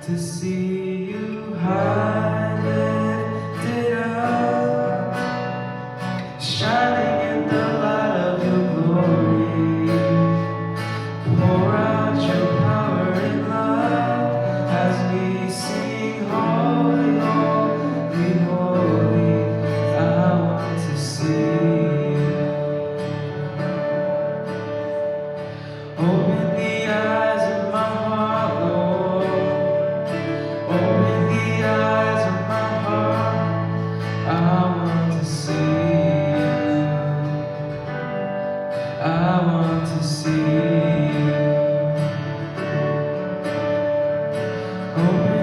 to see you high lifted up, shining in the light of your glory. Pour out your power and love as we sing holy, holy, holy. I want to see you. Open the eyes of my heart, Lord. Open the eyes of my heart. I want to see you. I want to see you. Open